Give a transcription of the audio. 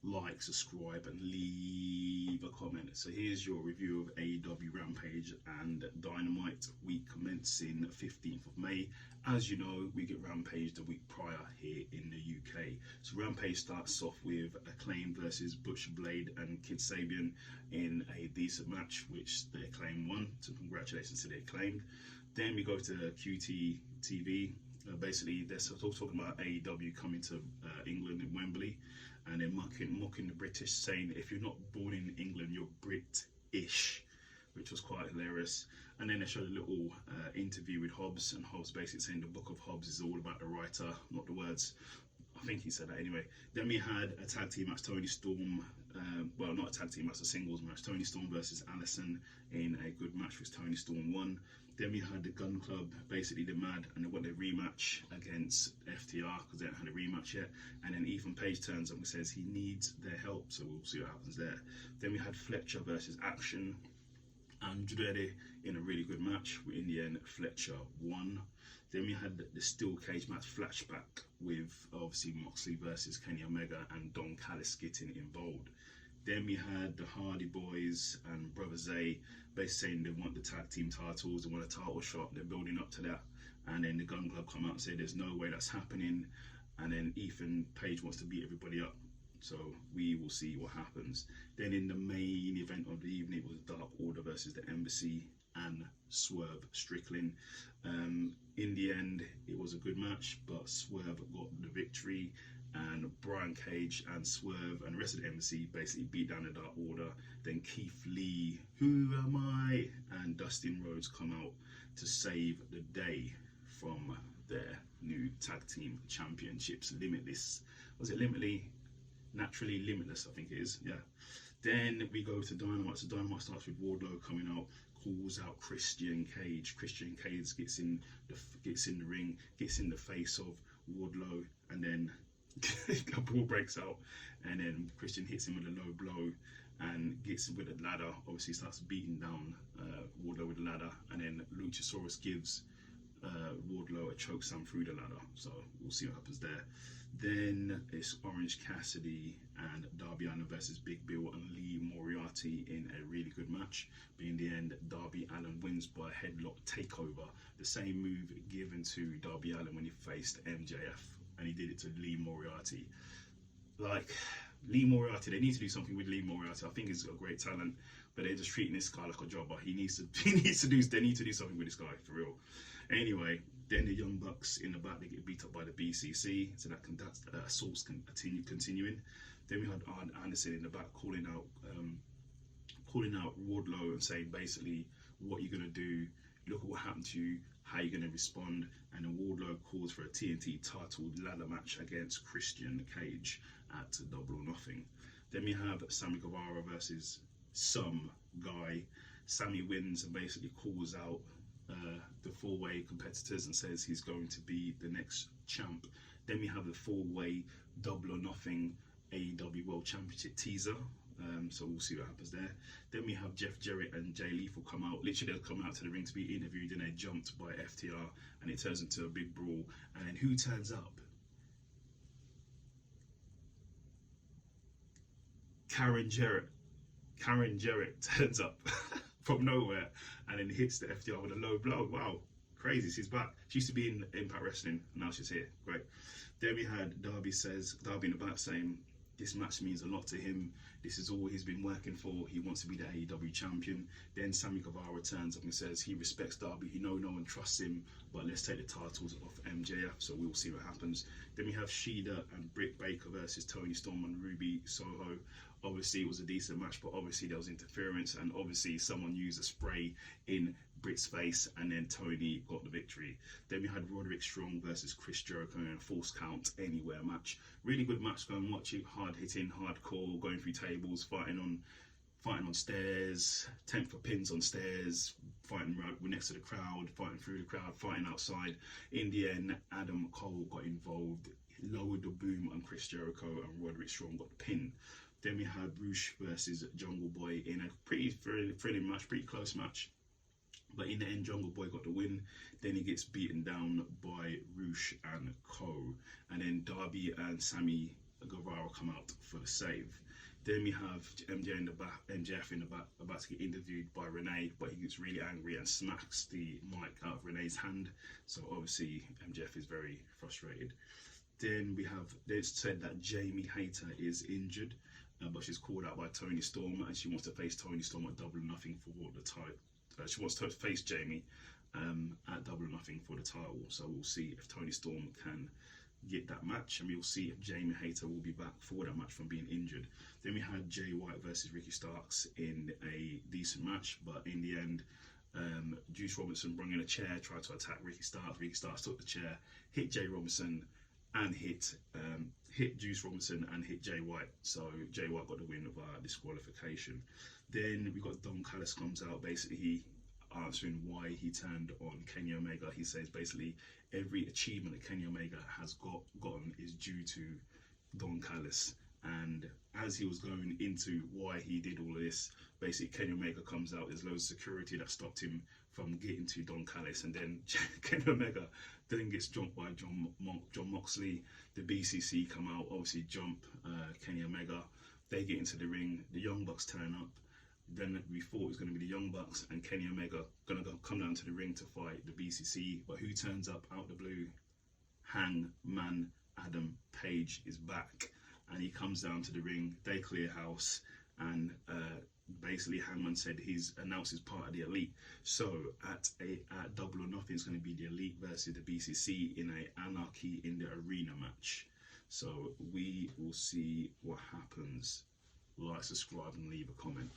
like, subscribe, and leave a comment. So here's your review of AEW Rampage and Dynamite, week commencing 15th of May. As you know, we get Rampage the week prior here in the UK. So Rampage starts off with Acclaim versus Butcher Blade and Kid Sabian in a decent match, which the Acclaim won. So congratulations to the Acclaimed. Then we go to QT TV. Basically, they're still talking about AEW coming to England in Wembley, and they're mocking the British, saying if you're not born in England, you're Brit-ish, which was quite hilarious. And then they showed a little interview with Hobbs, and Hobbs basically saying the book of Hobbs is all about the writer, not the words. I think he said that anyway. Then we had a tag team match, Tony Storm, well, not a tag team match, a singles match, Tony Storm versus Allison in a good match, which Tony Storm won. Then we had the Gun Club, basically the Mad, and they want their rematch against FTR because they haven't had a rematch yet. And then Ethan Page turns up and says he needs their help, so we'll see what happens there. Then we had Fletcher versus Action and Andrade in a really good match. In the end, Fletcher won. Then we had the steel cage match flashback with obviously Moxley versus Kenny Omega and Don Callis getting involved. Then we had the Hardy Boys and Brother Zay basically saying they want the tag team titles, they want a title shot, they're building up to that. And then the Gun Club come out and say there's no way that's happening. And then Ethan Page wants to beat everybody up. So we will see what happens. Then in the main event of the evening, it was Dark Order versus the Embassy and Swerve Strickland. In the end, it was a good match, but Swerve got the victory, and Brian Cage and Swerve and the rest of the Embassy basically beat down the Dark Order. Then Keith Lee, who am I? And Dustin Rhodes come out to save the day from their new tag team championships. Limitless, was it Limitless? Naturally Limitless, I think it is, yeah. Then we go to Dynamite. So Dynamite starts with Wardlow coming out, calls out Christian Cage. Christian Cage gets in the ring, gets in the face of Wardlow, and then a brawl breaks out, and then Christian hits him with a low blow and gets him with a ladder. Obviously starts beating down Wardlow with a ladder, and then Luchasaurus gives Wardlow a chokeslam through the ladder. So we'll see what happens there. Then it's Orange Cassidy and Darby Allin versus Big Bill and Lee Moriarty in a really good match. But in the end, Darby Allin wins by a headlock takeover, the same move given to Darby Allin when he faced MJF, and he did it to Lee Moriarty. Like, Lee Moriarty, they need to do something with Lee Moriarty. I think he's got great talent, but they're just treating this guy like a jobber. They need to do something with this guy, for real. Anyway, then the Young Bucks in the back, they get beat up by the BCC, so that's assaults continuing. Then we had Arn Anderson in the back calling out Wardlow and saying basically what you're gonna do. Look at what happened to you, how you're going to respond. And then Wardlow calls for a TNT title ladder match against Christian Cage at Double or Nothing. Then we have Sammy Guevara versus some guy. Sammy wins and basically calls out the four-way competitors and says he's going to be the next champ. Then we have the four-way Double or Nothing AEW World Championship teaser. So we'll see what happens there. Then we have Jeff Jarrett and Jay Lethal come out. Literally, they'll come out to the ring to be interviewed, and they're jumped by FTR, and it turns into a big brawl. And then who turns up? Karen Jarrett. Karen Jarrett turns up from nowhere and then hits the FTR with a low blow. Wow, crazy. She's back. She used to be in Impact Wrestling, and now she's here. Great. Then we had Darby in the back saying, this match means a lot to him. This is all he's been working for. He wants to be the AEW champion. Then Sammy Guevara turns up and says he respects Darby. He knows no one trusts him, but let's take the titles off MJF. So we'll see what happens. Then we have Shida and Britt Baker versus Tony Storm and Ruby Soho. Obviously, it was a decent match, but obviously there was interference, and obviously someone used a spray in Britt's face, and then Tony got the victory. Then we had Roderick Strong versus Chris Jericho in a false count anywhere match. Really good match. Go and watch it. Hard hitting, hardcore, going through tables, fighting on stairs, 10 for pins on stairs, fighting right next to the crowd, fighting through the crowd, fighting outside. In the end, Adam Cole got involved, lowered the boom on Chris Jericho, and Roderick Strong got the pin. Then we had Roosh versus Jungle Boy in a pretty thrilling match, pretty close match. But in the end, Jungle Boy got the win. Then he gets beaten down by Roosh and Co. And then Darby and Sammy Guevara come out for the save. Then we have MJF in the back, about to get interviewed by Renee, but he gets really angry and smacks the mic out of Renee's hand. So obviously MJF is very frustrated. Then we have, it's said that Jamie Hayter is injured, but she's called out by Toni Storm, and she wants to face Toni Storm at Double or Nothing for the title. She wants to face Jamie at Double or Nothing for the title. So we'll see if Toni Storm can get that match, and we'll see if Jamie Hayter will be back for that match from being injured. Then we had Jay White versus Ricky Starks in a decent match, but in the end, Juice Robinson brought in a chair, tried to attack Ricky Starks. Ricky Starks took the chair, hit Jay Robinson, and hit Juice Robinson and hit Jay White. So Jay White got the win via disqualification. Then we got Don Callis comes out, basically answering why he turned on Kenny Omega. He says basically every achievement that Kenny Omega has gotten is due to Don Callis. And as he was going into why he did all of this, basically Kenny Omega comes out, there's loads of security that stopped him from getting to Don Callis, and then Kenny Omega then gets jumped by John Moxley. The BCC come out, obviously jump Kenny Omega. They get into the ring, the Young Bucks turn up. Then we thought it was going to be the Young Bucks and Kenny Omega going to come down to the ring to fight the BCC, but who turns up out the blue? Hangman Adam Page is back, and he comes down to the ring. They clear house, and basically Hangman said he's announced his part of the Elite. So at Double or Nothing, it's going to be the Elite versus the BCC in a Anarchy in the Arena match. So we will see what happens. Like, subscribe, and leave a comment.